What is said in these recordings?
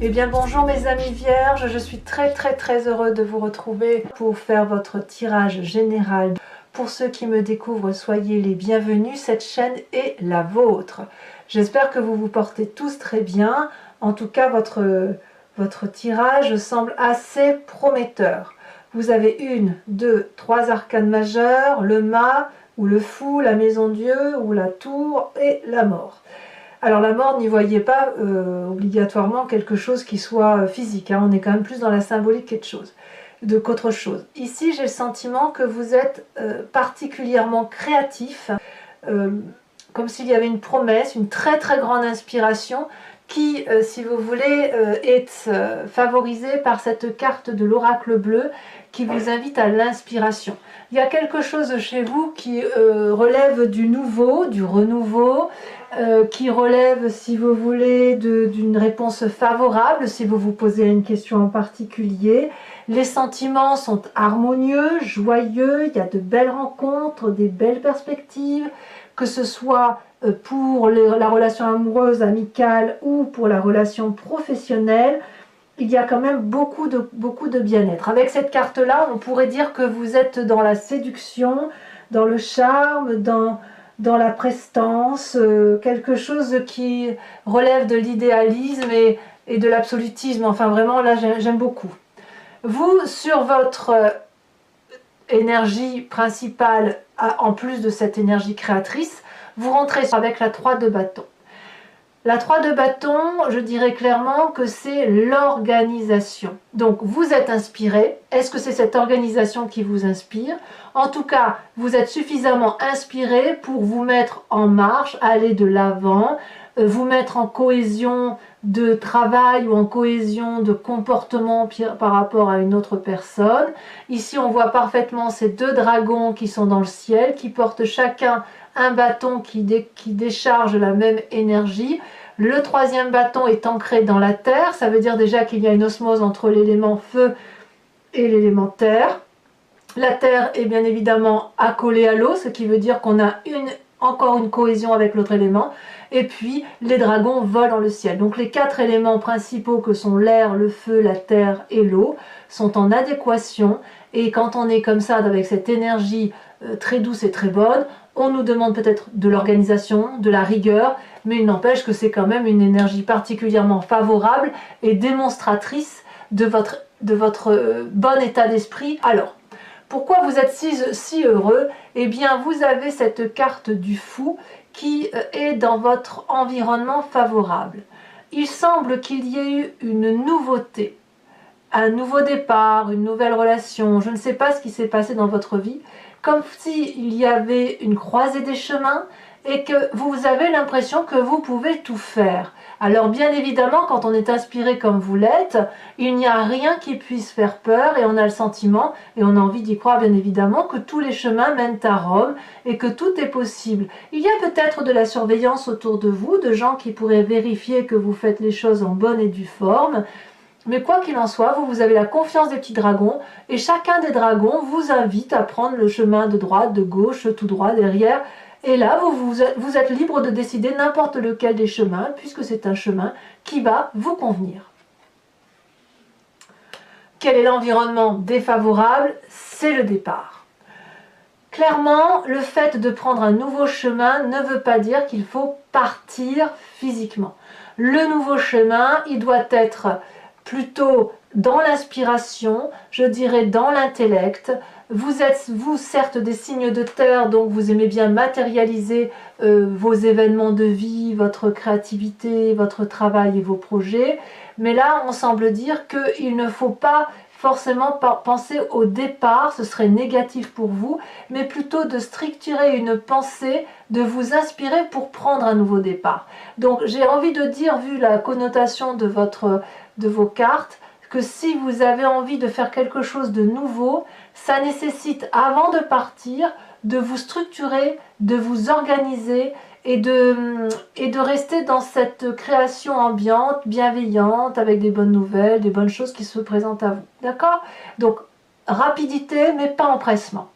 Eh bien bonjour mes amis vierges, je suis très heureux de vous retrouver pour faire votre tirage général. Pour ceux qui me découvrent, soyez les bienvenus, cette chaîne est la vôtre. J'espère que vous vous portez tous très bien, en tout cas votre tirage semble assez prometteur. Vous avez 1, 2, 3 arcanes majeures, le mât ou le fou, la maison Dieu ou la tour et la mort. Alors la mort, n'y voyez pas obligatoirement quelque chose qui soit physique, hein. On est quand même plus dans la symbolique qu'autre chose. Ici, j'ai le sentiment que vous êtes particulièrement créatif, comme s'il y avait une promesse, une très grande inspiration qui, si vous voulez, est favorisée par cette carte de l'oracle bleu qui vous invite à l'inspiration. Il y a quelque chose chez vous qui relève du nouveau, du renouveau, qui relève, si vous voulez, d'une réponse favorable, si vous vous posez une question en particulier. Les sentiments sont harmonieux, joyeux, il y a de belles rencontres, des belles perspectives, que ce soit pour la relation amoureuse, amicale ou pour la relation professionnelle. Il y a quand même beaucoup de bien-être. Avec cette carte-là, on pourrait dire que vous êtes dans la séduction, dans le charme, dans la prestance, quelque chose qui relève de l'idéalisme et de l'absolutisme. Enfin vraiment, là, j'aime beaucoup. Vous, sur votre énergie principale, en plus de cette énergie créatrice, vous rentrez avec la 3 de bâton. La 3 de bâton, je dirais clairement que c'est l'organisation. Donc vous êtes inspiré. Est-ce que c'est cette organisation qui vous inspire? En tout cas, vous êtes suffisamment inspiré pour vous mettre en marche, aller de l'avant, vous mettre en cohésion de travail ou en cohésion de comportement par rapport à une autre personne. Ici, on voit parfaitement ces 2 dragons qui sont dans le ciel, qui portent chacun un bâton qui décharge la même énergie. Le 3e bâton est ancré dans la terre, ça veut dire déjà qu'il y a une osmose entre l'élément feu et l'élément terre. La terre est bien évidemment accolée à l'eau, ce qui veut dire qu'on a encore une cohésion avec l'autre élément. Et puis les dragons volent dans le ciel. Donc les 4 éléments principaux que sont l'air, le feu, la terre et l'eau sont en adéquation. Et quand on est comme ça, avec cette énergie très douce et très bonne, on nous demande peut-être de l'organisation, de la rigueur, mais il n'empêche que c'est quand même une énergie particulièrement favorable et démonstratrice de votre bon état d'esprit. Alors, pourquoi vous êtes si heureux? Eh bien, vous avez cette carte du fou qui est dans votre environnement favorable. Il semble qu'il y ait eu une nouveauté, un nouveau départ, une nouvelle relation. Je ne sais pas ce qui s'est passé dans votre vie, comme s'il y avait une croisée des chemins et que vous avez l'impression que vous pouvez tout faire. Alors bien évidemment, quand on est inspiré comme vous l'êtes, il n'y a rien qui puisse faire peur et on a le sentiment, et on a envie d'y croire bien évidemment, que tous les chemins mènent à Rome et que tout est possible. Il y a peut-être de la surveillance autour de vous, de gens qui pourraient vérifier que vous faites les choses en bonne et due forme. Mais quoi qu'il en soit, vous avez la confiance des petits dragons et chacun des dragons vous invite à prendre le chemin de droite, de gauche, tout droit, derrière. Et là, vous êtes libre de décider n'importe lequel des chemins puisque c'est un chemin qui va vous convenir. Quel est l'environnement défavorable? C'est le départ. Clairement, le fait de prendre un nouveau chemin ne veut pas dire qu'il faut partir physiquement. Le nouveau chemin, il doit être plutôt dans l'inspiration, je dirais dans l'intellect. Vous êtes, vous, certes des signes de terre, donc vous aimez bien matérialiser vos événements de vie, votre créativité, votre travail et vos projets. Mais là, on semble dire qu'il ne faut pas forcément penser au départ, ce serait négatif pour vous, mais plutôt de structurer une pensée, de vous inspirer pour prendre un nouveau départ. Donc j'ai envie de dire, vu la connotation de vos cartes, que si vous avez envie de faire quelque chose de nouveau, ça nécessite, avant de partir, de vous structurer, de vous organiser et de rester dans cette création ambiante, bienveillante, avec des bonnes nouvelles, des bonnes choses qui se présentent à vous. D'accord? Donc, rapidité, mais pas empressement.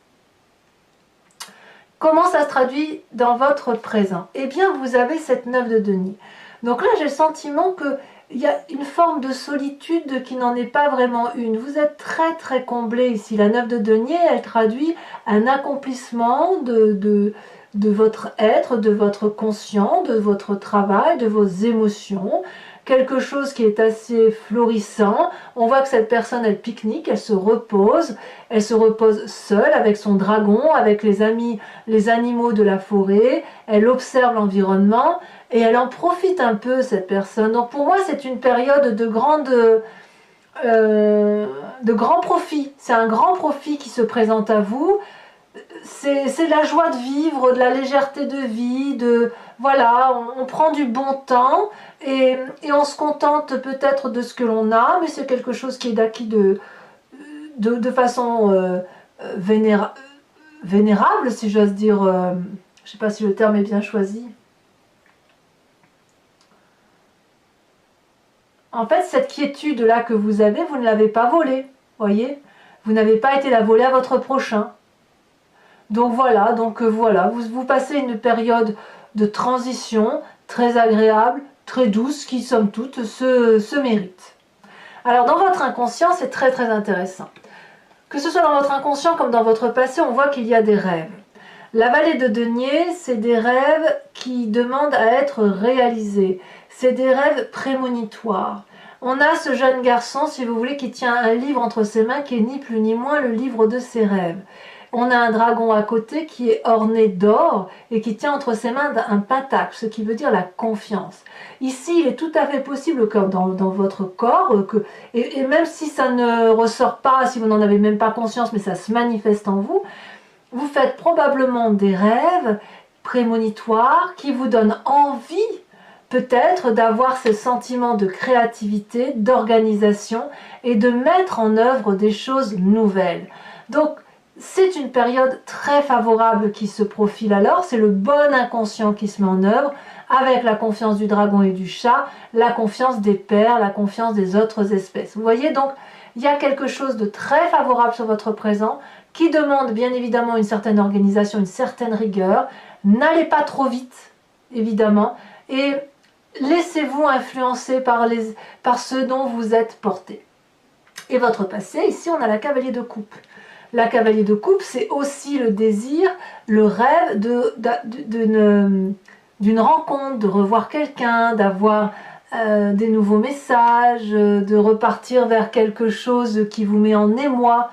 Comment ça se traduit dans votre présent? Eh bien, vous avez cette 9 de denier. Donc là, j'ai le sentiment que il y a une forme de solitude qui n'en est pas vraiment une. Vous êtes très très comblé ici. La 9 de denier, elle traduit un accomplissement de votre être, de votre conscient, de votre travail, de vos émotions. Quelque chose qui est assez florissant. On voit que cette personne, elle pique-nique, elle se repose seule avec son dragon, avec les animaux de la forêt, elle observe l'environnement et elle en profite un peu, cette personne. Donc pour moi, c'est une période de grand profit. C'est un grand profit qui se présente à vous. C'est de la joie de vivre, de la légèreté de vie, voilà, on prend du bon temps et on se contente peut-être de ce que l'on a, mais c'est quelque chose qui est acquis de façon vénérable, si j'ose dire. Je ne sais pas si le terme est bien choisi. En fait, cette quiétude-là que vous avez, vous ne l'avez pas volée, voyez. Vous n'avez pas été la voler à votre prochain. Donc voilà, vous passez une période de transition très agréable, très douce, qui somme toute se mérite. Alors dans votre inconscient, c'est très très intéressant. Que ce soit dans votre inconscient comme dans votre passé, on voit qu'il y a des rêves. La vallée de denier, c'est des rêves qui demandent à être réalisés. C'est des rêves prémonitoires. On a ce jeune garçon, si vous voulez, qui tient un livre entre ses mains qui est ni plus ni moins le livre de ses rêves. On a un dragon à côté qui est orné d'or et qui tient entre ses mains un pentacle, ce qui veut dire la confiance. Ici, il est tout à fait possible que dans votre corps, et même si ça ne ressort pas, si vous n'en avez même pas conscience, mais ça se manifeste en vous, vous faites probablement des rêves prémonitoires qui vous donnent envie peut-être d'avoir ce sentiment de créativité, d'organisation et de mettre en œuvre des choses nouvelles. Donc, c'est une période très favorable qui se profile alors, c'est le bon inconscient qui se met en œuvre, avec la confiance du dragon et du chat, la confiance des pairs, la confiance des autres espèces. Vous voyez donc, il y a quelque chose de très favorable sur votre présent, qui demande bien évidemment une certaine organisation, une certaine rigueur. N'allez pas trop vite, évidemment, et laissez-vous influencer par ce dont vous êtes porté. Et votre passé, ici on a la cavalier de coupe. La cavalier de coupe, c'est aussi le désir, le rêve d'une rencontre, de revoir quelqu'un, d'avoir des nouveaux messages, de repartir vers quelque chose qui vous met en émoi.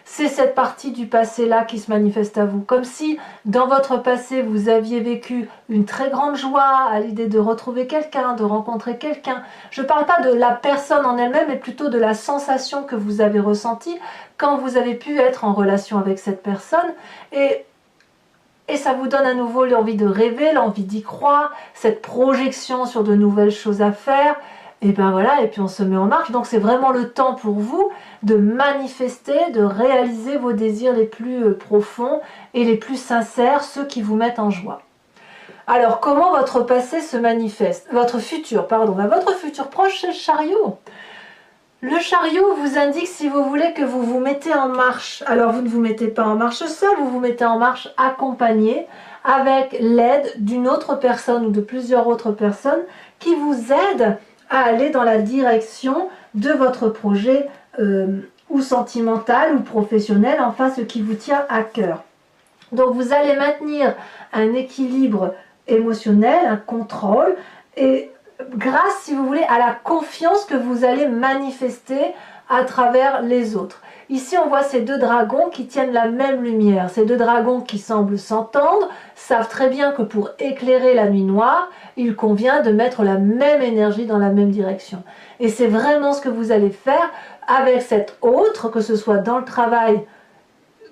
C'est cette partie du passé-là qui se manifeste à vous. Comme si, dans votre passé, vous aviez vécu une très grande joie à l'idée de retrouver quelqu'un, de rencontrer quelqu'un. Je ne parle pas de la personne en elle-même, mais plutôt de la sensation que vous avez ressentie quand vous avez pu être en relation avec cette personne. Et ça vous donne à nouveau l'envie de rêver, l'envie d'y croire, cette projection sur de nouvelles choses à faire. Et ben voilà, et puis on se met en marche. Donc c'est vraiment le temps pour vous de manifester, de réaliser vos désirs les plus profonds et les plus sincères, ceux qui vous mettent en joie. Alors comment votre passé se manifeste? Votre futur proche, c'est le chariot. Le chariot vous indique, si vous voulez, que vous vous mettez en marche. Alors vous ne vous mettez pas en marche seul, vous vous mettez en marche accompagné, avec l'aide d'une autre personne ou de plusieurs autres personnes qui vous aident à aller dans la direction de votre projet ou sentimental ou professionnel, enfin ce qui vous tient à cœur. Donc vous allez maintenir un équilibre émotionnel, un contrôle, et grâce, si vous voulez, à la confiance que vous allez manifester à travers les autres. Ici, on voit ces deux dragons qui tiennent la même lumière. Ces deux dragons qui semblent s'entendre, savent très bien que pour éclairer la nuit noire, il convient de mettre la même énergie dans la même direction. Et c'est vraiment ce que vous allez faire avec cet autre, que ce soit dans le travail,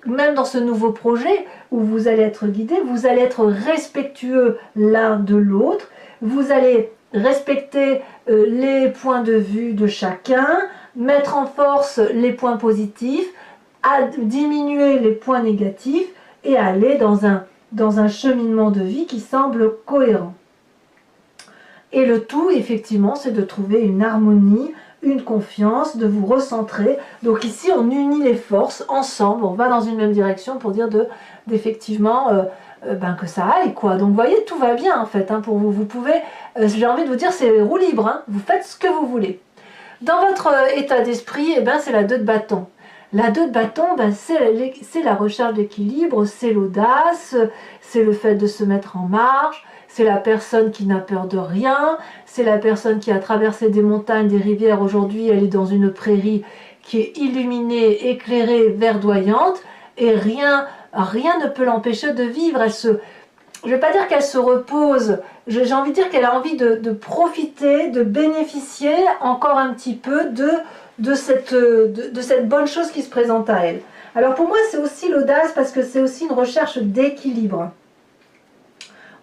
même dans ce nouveau projet où vous allez être guidé, vous allez être respectueux l'un de l'autre, vous allez respecter les points de vue de chacun, mettre en force les points positifs, à diminuer les points négatifs et aller dans un cheminement de vie qui semble cohérent. Et le tout, effectivement, c'est de trouver une harmonie, une confiance, de vous recentrer. Donc ici, on unit les forces ensemble, on va dans une même direction pour dire d'effectivement que ça aille, quoi. Donc vous voyez, tout va bien en fait hein, pour vous. Vous pouvez, j'ai envie de vous dire, c'est roue libre, hein. Vous faites ce que vous voulez. Dans votre état d'esprit, c'est la 2 de bâton. La 2 de bâton, c'est la recherche d'équilibre, c'est l'audace, c'est le fait de se mettre en marche, c'est la personne qui n'a peur de rien, c'est la personne qui a traversé des montagnes, des rivières. Aujourd'hui, elle est dans une prairie qui est illuminée, éclairée, verdoyante, et rien ne peut l'empêcher de vivre. Je ne vais pas dire qu'elle se repose, j'ai envie de dire qu'elle a envie de profiter, de bénéficier encore un petit peu de cette bonne chose qui se présente à elle. Alors pour moi, c'est aussi l'audace parce que c'est aussi une recherche d'équilibre.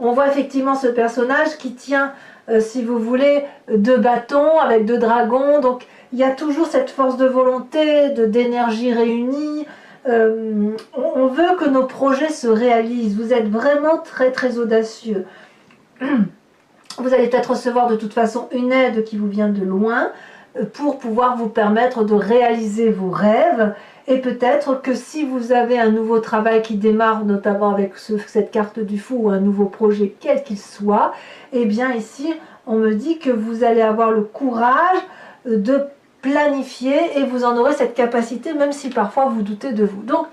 On voit effectivement ce personnage qui tient, si vous voulez, 2 bâtons avec 2 dragons. Donc il y a toujours cette force de volonté, d'énergie réunie. On veut que nos projets se réalisent. Vous êtes vraiment très très audacieux. Vous allez peut-être recevoir de toute façon une aide qui vous vient de loin pour pouvoir vous permettre de réaliser vos rêves. Et peut-être que si vous avez un nouveau travail qui démarre, notamment avec cette carte du fou ou un nouveau projet, quel qu'il soit, eh bien ici, on me dit que vous allez avoir le courage de planifier et vous en aurez cette capacité, même si parfois vous doutez de vous. Donc,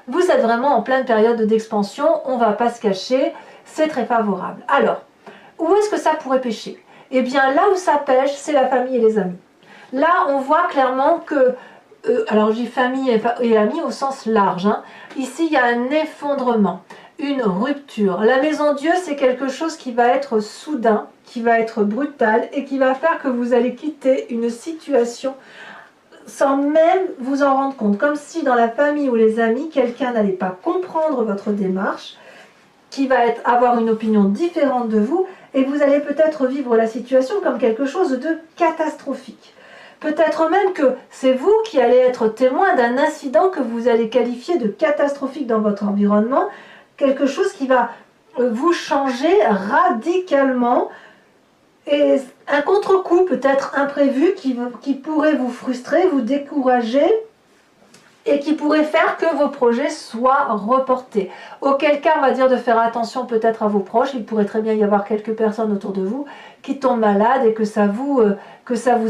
vous êtes vraiment en pleine période d'expansion, on ne va pas se cacher, c'est très favorable. Alors, où est-ce que ça pourrait pêcher? Eh bien, là où ça pêche, c'est la famille et les amis. Là, on voit clairement que alors j'ai famille et amis au sens large. Hein. Ici, il y a un effondrement, une rupture. La maison Dieu, c'est quelque chose qui va être soudain, qui va être brutal et qui va faire que vous allez quitter une situation sans même vous en rendre compte. Comme si dans la famille ou les amis, quelqu'un n'allait pas comprendre votre démarche, qui va avoir une opinion différente de vous et vous allez peut-être vivre la situation comme quelque chose de catastrophique. Peut-être même que c'est vous qui allez être témoin d'un incident que vous allez qualifier de catastrophique dans votre environnement, quelque chose qui va vous changer radicalement, et un contre-coup peut-être imprévu qui pourrait vous frustrer, vous décourager, et qui pourrait faire que vos projets soient reportés. Auquel cas, on va dire de faire attention peut-être à vos proches. Il pourrait très bien y avoir quelques personnes autour de vous qui tombent malades et que ça vous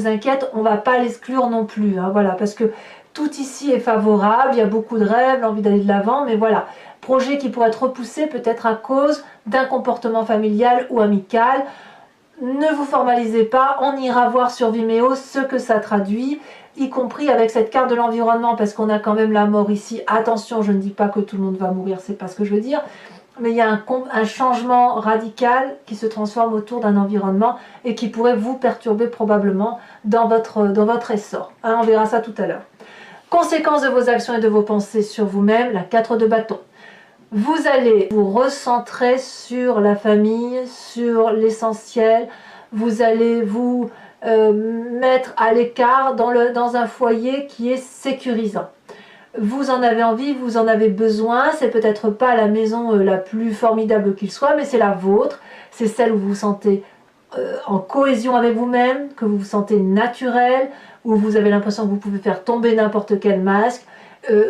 inquiète. On ne va pas l'exclure non plus. Hein, voilà, parce que tout ici est favorable, il y a beaucoup de rêves, l'envie d'aller de l'avant, mais voilà. Projet qui pourrait être repoussé peut-être à cause d'un comportement familial ou amical. Ne vous formalisez pas, on ira voir sur Vimeo ce que ça traduit, y compris avec cette carte de l'environnement, parce qu'on a quand même la mort ici. Attention, je ne dis pas que tout le monde va mourir, c'est pas ce que je veux dire, mais il y a un changement radical qui se transforme autour d'un environnement et qui pourrait vous perturber probablement dans votre essor. Hein, on verra ça tout à l'heure. Conséquences de vos actions et de vos pensées sur vous-même, la 4 de bâton. Vous allez vous recentrer sur la famille, sur l'essentiel. Vous allez vous mettre à l'écart dans un foyer qui est sécurisant. Vous en avez envie, vous en avez besoin. C'est peut-être pas la maison la plus formidable qu'il soit, mais c'est la vôtre. C'est celle où vous vous sentez en cohésion avec vous-même, que vous vous sentez naturel, où vous avez l'impression que vous pouvez faire tomber n'importe quel masque.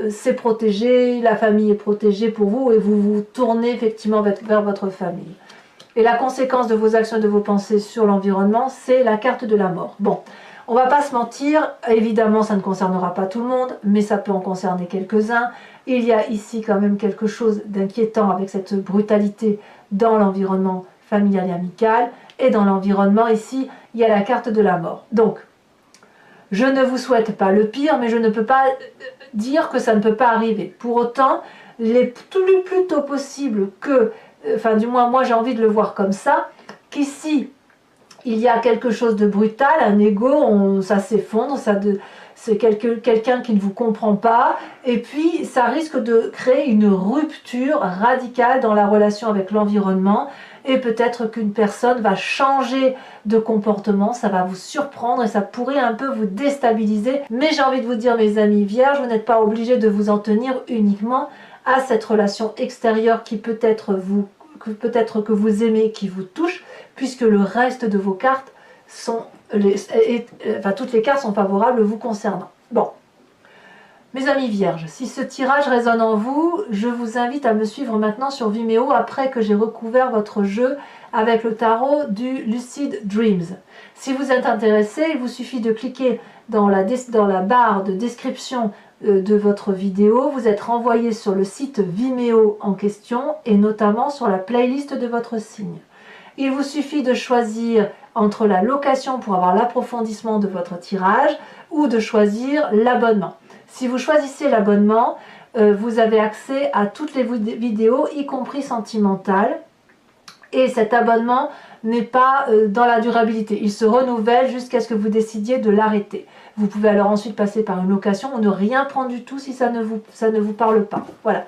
C'est protégé, la famille est protégée pour vous et vous vous tournez effectivement vers votre famille. Et la conséquence de vos actions et de vos pensées sur l'environnement, c'est la carte de la mort. Bon, on va pas se mentir, évidemment ça ne concernera pas tout le monde, mais ça peut en concerner quelques-uns. Il y a ici quand même quelque chose d'inquiétant avec cette brutalité dans l'environnement familial et amical. Et dans l'environnement ici, il y a la carte de la mort. Donc, je ne vous souhaite pas le pire, mais je ne peux pas dire que ça ne peut pas arriver. Pour autant, il est plus tôt possible que, enfin du moins moi j'ai envie de le voir comme ça, qu'ici il y a quelque chose de brutal, un ego, ça s'effondre, c'est quelqu'un qui ne vous comprend pas, et puis ça risque de créer une rupture radicale dans la relation avec l'environnement, et peut-être qu'une personne va changer de comportement, ça va vous surprendre et ça pourrait un peu vous déstabiliser. Mais j'ai envie de vous dire, mes amis vierges, vous n'êtes pas obligés de vous en tenir uniquement à cette relation extérieure qui peut-être que vous aimez, qui vous touche, puisque le reste de vos cartes sont enfin, toutes les cartes sont favorables vous concernant. Bon, mes amis vierges, si ce tirage résonne en vous, je vous invite à me suivre maintenant sur Vimeo après que j'ai recouvert votre jeu avec le tarot du Lucid Dreams. Si vous êtes intéressé, il vous suffit de cliquer dans la barre de description de votre vidéo. Vous êtes renvoyé sur le site Vimeo en question et notamment sur la playlist de votre signe. Il vous suffit de choisir entre la location pour avoir l'approfondissement de votre tirage ou de choisir l'abonnement. Si vous choisissez l'abonnement, vous avez accès à toutes les vidéos, y compris sentimentales. Et cet abonnement n'est pas dans la durabilité. Il se renouvelle jusqu'à ce que vous décidiez de l'arrêter. Vous pouvez alors ensuite passer par une location ou ne rien prendre du tout si ça ne vous parle pas. Voilà.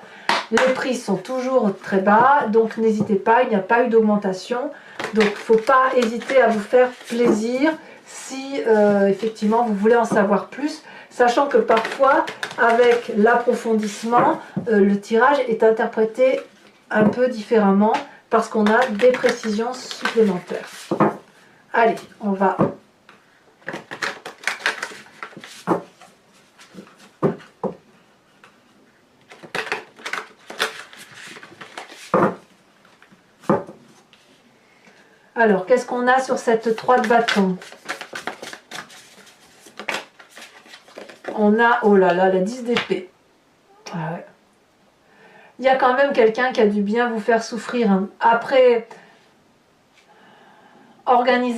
Les prix sont toujours très bas, donc n'hésitez pas, il n'y a pas eu d'augmentation. Donc il ne faut pas hésiter à vous faire plaisir si effectivement vous voulez en savoir plus. Sachant que parfois, avec l'approfondissement, le tirage est interprété un peu différemment parce qu'on a des précisions supplémentaires. Allez, on va... Alors, qu'est-ce qu'on a sur cette 3 de bâton? On a, oh là là, la 10 d'épée. Ah ouais. Il y a quand même quelqu'un qui a dû bien vous faire souffrir. Hein. Après,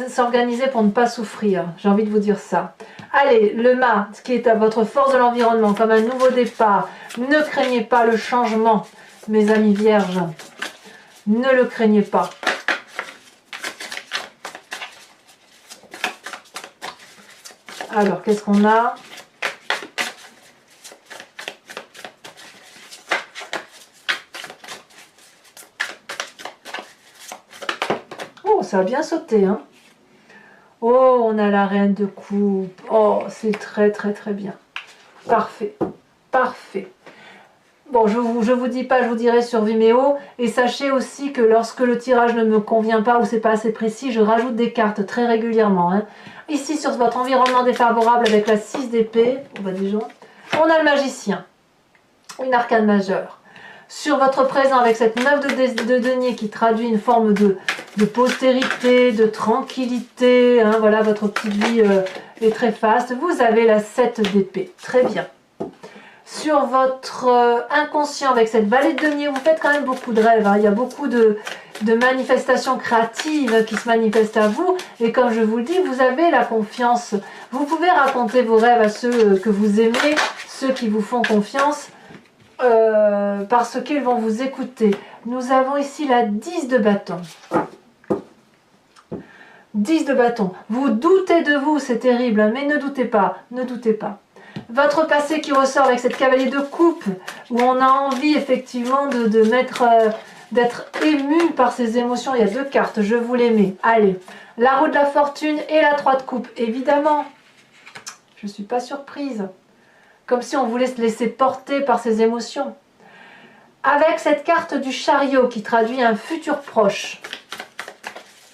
s'organiser pour ne pas souffrir. J'ai envie de vous dire ça. Allez, le mât, qui est à votre force de l'environnement, comme un nouveau départ. Ne craignez pas le changement, mes amis vierges. Ne le craignez pas. Alors, qu'est-ce qu'on a? Oh, ça a bien sauté, hein. Oh, on a la reine de coupe. Oh, c'est très, très, très bien. Parfait. Parfait. Bon, je vous dis pas, je vous dirai sur Vimeo. Et sachez aussi que lorsque le tirage ne me convient pas ou c'est pas assez précis, je rajoute des cartes très régulièrement. Hein. Ici, sur votre environnement défavorable avec la 6 d'épée, on a le magicien, une arcane majeure. Sur votre présent avec cette 9 de denier qui traduit une forme de postérité, de tranquillité, hein, voilà, votre petite vie est très faste. Vous avez la 7 d'épée, très bien. Sur votre inconscient avec cette vallée de denier, vous faites quand même beaucoup de rêves, hein. Il y a beaucoup de manifestations créatives qui se manifestent à vous, et comme je vous le dis, vous avez la confiance. Vous pouvez raconter vos rêves à ceux que vous aimez, ceux qui vous font confiance, parce qu'ils vont vous écouter. Nous avons ici la 10 de bâton. 10 de bâton. Vous doutez de vous, c'est terrible, hein, mais ne doutez pas, ne doutez pas. Votre passé qui ressort avec cette cavalier de coupe, où on a envie effectivement d'être ému par ses émotions. Il y a 2 cartes, je vous les mets. Allez, la roue de la fortune et la 3 de coupe, évidemment. Je ne suis pas surprise. Comme si on voulait se laisser porter par ses émotions. Avec cette carte du chariot qui traduit un futur proche.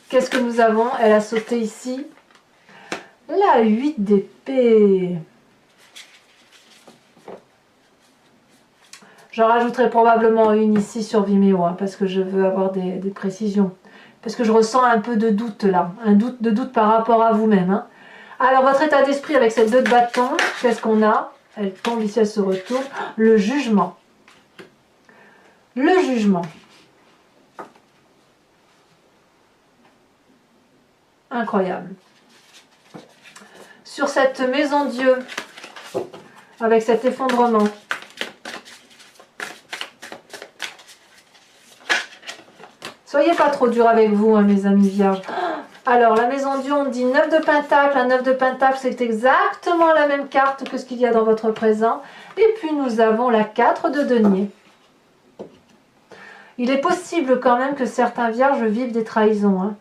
Qu'est-ce que nous avons? Elle a sauté ici. La 8 d'épée. J'en rajouterai probablement une ici sur Vimeo, hein, parce que je veux avoir des précisions. Parce que je ressens un peu de doute là, un doute par rapport à vous-même. Hein. Alors votre état d'esprit avec cette 2 de bâton, qu'est-ce qu'on a? Elle tombe ici, elle se retourne. Le jugement. Le jugement. Incroyable. Sur cette maison Dieu, avec cet effondrement. Soyez pas trop dur avec vous, hein, mes amis vierges. Alors, la maison Dieu, on dit 9 de pentacle. Un 9 de pentacle, c'est exactement la même carte que ce qu'il y a dans votre présent. Et puis, nous avons la 4 de denier. Il est possible quand même que certains vierges vivent des trahisons. Hein.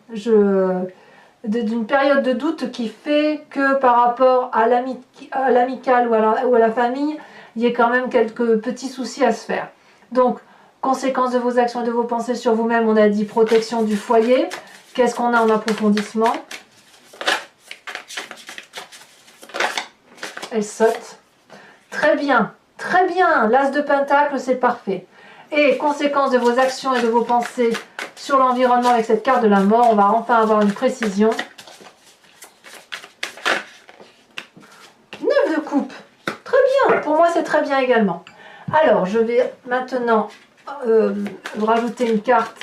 D'une période de doute qui fait que par rapport à l'amical ou à la famille, il y ait quand même quelques petits soucis à se faire. Donc, conséquence de vos actions et de vos pensées sur vous-même, on a dit protection du foyer. Qu'est-ce qu'on a en approfondissement? elle saute. Très bien, très bien. L'as de pentacle, c'est parfait. Et conséquence de vos actions et de vos pensées sur l'environnement avec cette carte de la mort, on va enfin avoir une précision. 9 de coupe. Très bien, pour moi c'est très bien également. Alors, je vais maintenant rajouter une carte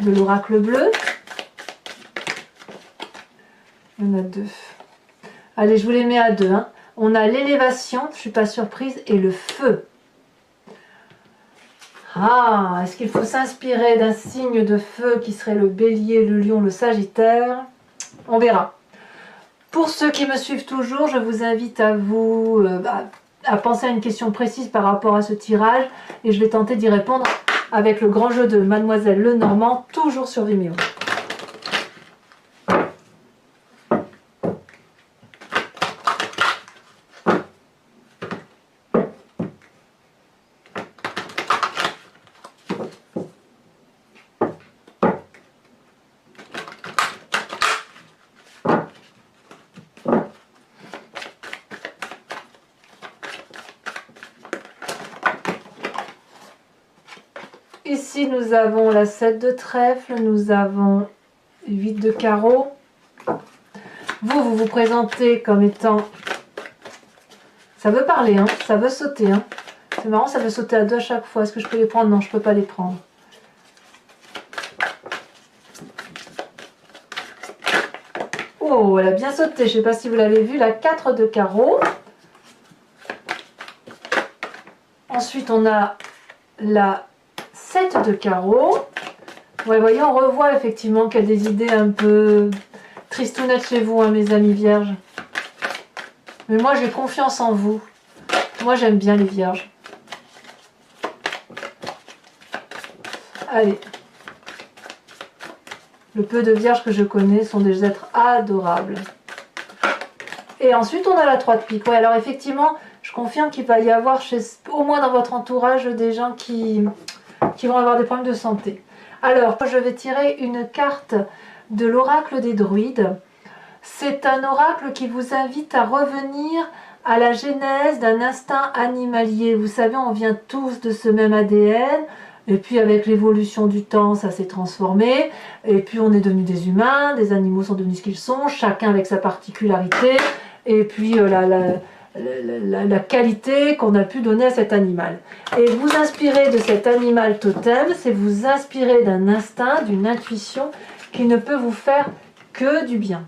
de l'oracle bleu. Il y en a 2. Allez, je vous les mets à 2. Hein. On a l'élévation, je ne suis pas surprise, et le feu. Ah, est-ce qu'il faut s'inspirer d'un signe de feu qui serait le bélier, le lion, le sagittaire? On verra. Pour ceux qui me suivent toujours, je vous invite à à penser à une question précise par rapport à ce tirage et je vais tenter d'y répondre avec le grand jeu de Mademoiselle Lenormand, toujours sur Vimeo. Ici, nous avons la 7 de trèfle, nous avons 8 de carreau. Vous vous présentez comme étant... Ça veut parler, hein, ça veut sauter. Hein. C'est marrant, ça veut sauter à 2 à chaque fois. Est-ce que je peux les prendre? Non, je ne peux pas les prendre. Oh, elle a bien sauté. Je ne sais pas si vous l'avez vu, la 4 de carreau. Ensuite, on a la 7 de carreau. Ouais, voyez, on revoit effectivement qu'il y a des idées un peu tristounettes chez vous, hein, mes amis vierges. Mais moi, j'ai confiance en vous. Moi, j'aime bien les vierges. Allez. Le peu de vierges que je connais sont des êtres adorables. Et ensuite, on a la 3 de pique. Ouais, alors effectivement, je confirme qu'il va y avoir, au moins dans votre entourage, des gens qui vont avoir des problèmes de santé. Alors, je vais tirer une carte de l'oracle des druides. C'est un oracle qui vous invite à revenir à la genèse d'un instinct animalier. Vous savez, on vient tous de ce même ADN, et puis avec l'évolution du temps, ça s'est transformé, et puis on est devenus des humains, des animaux sont devenus ce qu'ils sont, chacun avec sa particularité, et puis la qualité qu'on a pu donner à cet animal. Et vous inspirer de cet animal totem, c'est vous inspirer d'un instinct, d'une intuition qui ne peut vous faire que du bien.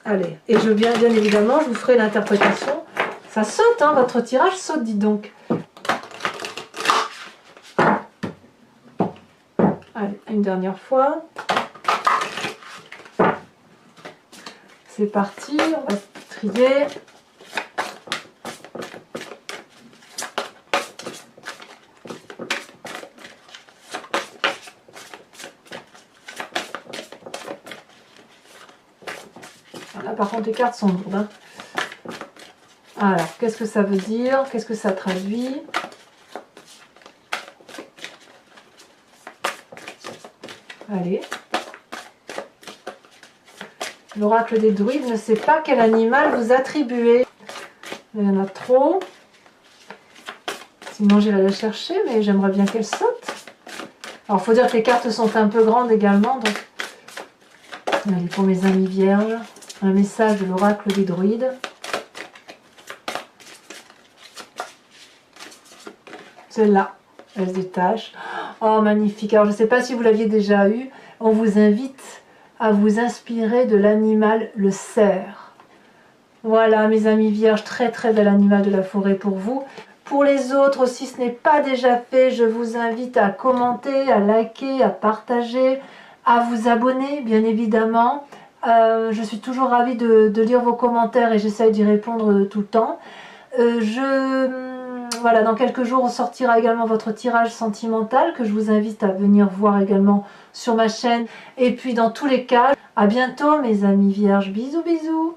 Allez, et bien évidemment, je vous ferai l'interprétation. Ça saute, hein, votre tirage saute, dis donc. Allez, une dernière fois. C'est parti, on va trier. Là, par contre, les cartes sont lourdes. Hein. Alors, qu'est-ce que ça veut dire? Qu'est-ce que ça traduit? Allez. L'oracle des druides ne sait pas quel animal vous attribuer. Il y en a trop. Sinon, j'irai la chercher, mais j'aimerais bien qu'elle saute. Alors, il faut dire que les cartes sont un peu grandes également. Donc, allez, pour mes amis vierges, un message de l'oracle des druides. Celle-là, elle se détache. Oh, magnifique. Alors, je ne sais pas si vous l'aviez déjà eu. On vous invite à vous inspirer de l'animal, le cerf. Voilà, mes amis vierges, très très bel animal de la forêt pour vous. Pour les autres, si ce n'est pas déjà fait, je vous invite à commenter, à liker, à partager, à vous abonner, bien évidemment. Je suis toujours ravie de lire vos commentaires et j'essaye d'y répondre tout le temps. Voilà, dans quelques jours, on sortira également votre tirage sentimental que je vous invite à venir voir également sur ma chaîne. Et puis, dans tous les cas, à bientôt, mes amis vierges. Bisous, bisous!